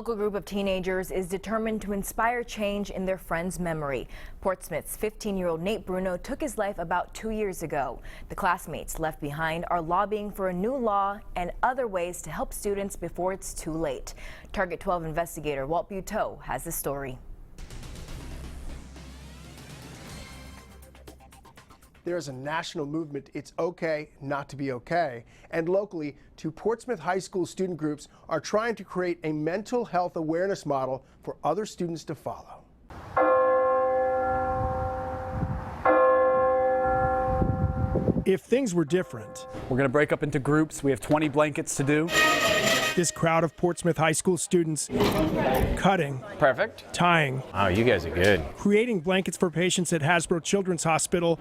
local group of teenagers is determined to inspire change in their friend's memory. Portsmouth's 15-year-old Nate Bruno took his life about 2 years ago. The classmates left behind are lobbying for a new law and other ways to help students before it's too late. Target 12 investigator Walt Buteau has the story. There's a national movement, it's okay not to be okay. And locally, two Portsmouth High School student groups are trying to create a mental health awareness model for other students to follow. If things were different, we're going to break up into groups. We have 20 blankets to do. This crowd of Portsmouth High School students cutting, perfect, tying. Oh, you guys are good. Creating blankets for patients at Hasbro Children's Hospital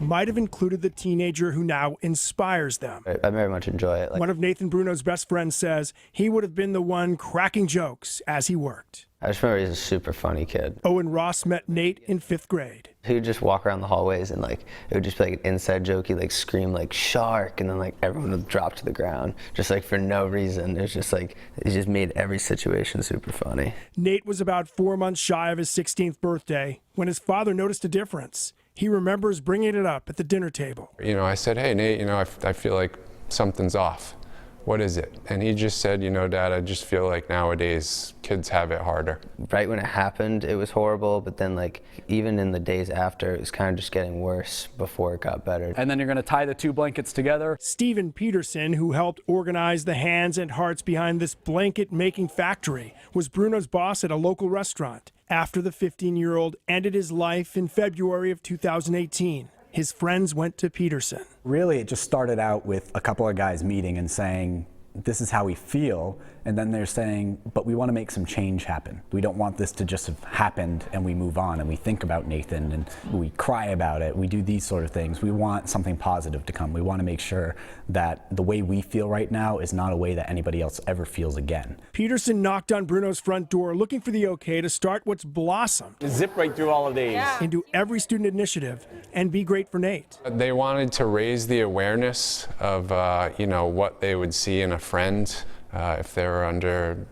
might have included the teenager who now inspires them. I very much enjoy it. One of Nathan Bruno's best friends says he would have been the one cracking jokes as he worked. I just remember he's a super funny kid. Owen Ross met Nate in 5th grade. He would just walk around the hallways and it would just be like an inside joke. He'd scream shark, and then everyone would drop to the ground just for no reason. It was just it just made every situation super funny. Nate was about 4 months shy of his 16th birthday when his father noticed a difference. He remembers bringing it up at the dinner table. I said, hey Nate, I feel like something's off. What is it? And he just said, Dad, I just feel like nowadays kids have it harder. Right when it happened, it was horrible, but then even in the days after, it was kind of just getting worse before it got better. And then you're going to tie the two blankets together. Stephen Peterson, who helped organize the hands and hearts behind this blanket making factory, was Bruno's boss at a local restaurant after the 15-year-old ended his life in February of 2018. His friends went to Peterson. Really, it just started out with a couple of guys meeting and saying, this is how we feel, and then they're saying, but we want to make some change happen. We don't want this to just have happened and we move on and we think about Nathan and we cry about it. We do these sort of things. We want something positive to come. We want to make sure that the way we feel right now is not a way that anybody else ever feels again. Peterson knocked on Bruno's front door looking for the okay to start what's blossomed. Zip right through all of these. Into every student initiative and Be Great for Nate. They wanted to raise the awareness of, what they would see in a friend if they were under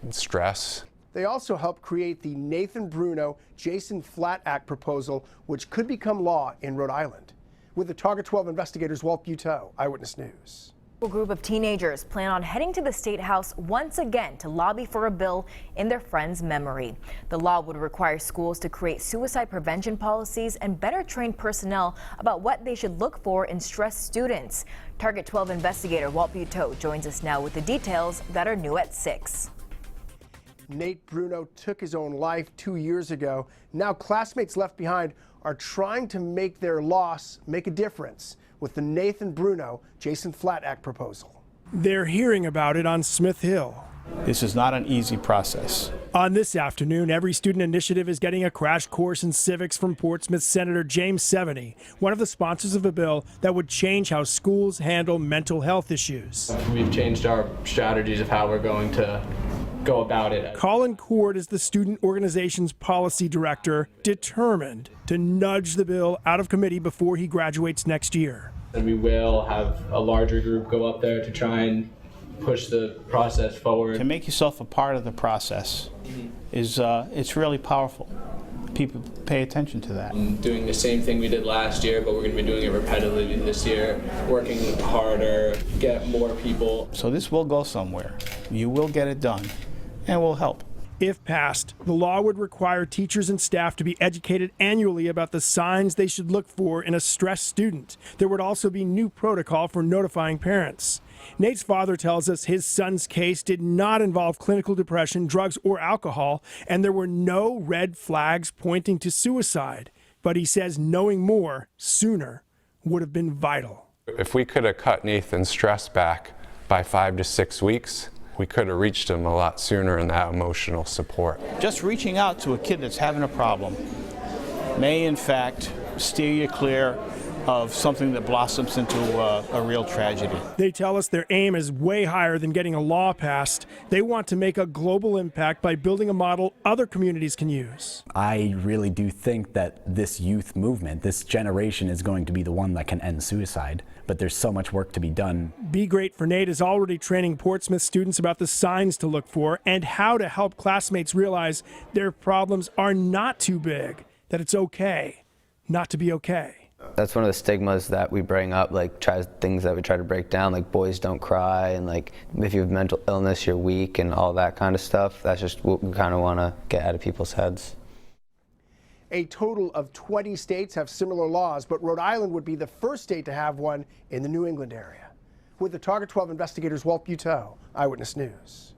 stress. They also helped create the Nathan Bruno Jason Flatt Act proposal, which could become law in Rhode Island. With the Target 12 investigators, Walt Buteau, Eyewitness News. A group of teenagers plan on heading to the State House once again to lobby for a bill in their friend's memory. The law would require schools to create suicide prevention policies and better train personnel about what they should look for in stressed students. Target 12 investigator Walt Buteau joins us now with the details that are new at 6. Nate Bruno took his own life 2 years ago. Now classmates left behind are trying to make their loss make a difference with the Nathan Bruno Jason Flatt Act proposal. They're hearing about it on Smith Hill. This is not an easy process. On this afternoon, Every Student Initiative is getting a crash course in civics from Portsmouth Senator James Seveny, one of the sponsors of a bill that would change how schools handle mental health issues. We've changed our strategies of how we're going to go about it. Colin Cord is the student organization's policy director, determined to nudge the bill out of committee before he graduates next year. And we will have a larger group go up there to try and push the process forward. To make yourself a part of the process is it's really powerful. People pay attention to that. Doing the same thing we did last year, but we're going to be doing it repetitively this year, working harder, get more people. So this will go somewhere. You will get it done, and will help. If passed, the law would require teachers and staff to be educated annually about the signs they should look for in a stressed student. There would also be new protocol for notifying parents. Nate's father tells us his son's case did not involve clinical depression, drugs, or alcohol, and there were no red flags pointing to suicide. But he says knowing more sooner would have been vital. If we could have cut Nathan's stress back by 5 to 6 weeks, we could have reached him a lot sooner in that emotional support. Just reaching out to a kid that's having a problem may in fact steer you clear of something that blossoms into a real tragedy. They tell us their aim is way higher than getting a law passed. They want to make a global impact by building a model other communities can use. I really do think that this youth movement, this generation, is going to be the one that can end suicide, but there's so much work to be done. Be Great for Nate is already training Portsmouth students about the signs to look for and how to help classmates realize their problems are not too big, that it's okay not to be okay. That's one of the stigmas that we bring up, like things that we try to break down, like boys don't cry, and like if you have mental illness, you're weak, and all that kind of stuff. That's just what we kind of want to get out of people's heads. A total of 20 states have similar laws, but Rhode Island would be the first state to have one in the New England area. With the Target 12 investigators, Walt Buteau, Eyewitness News.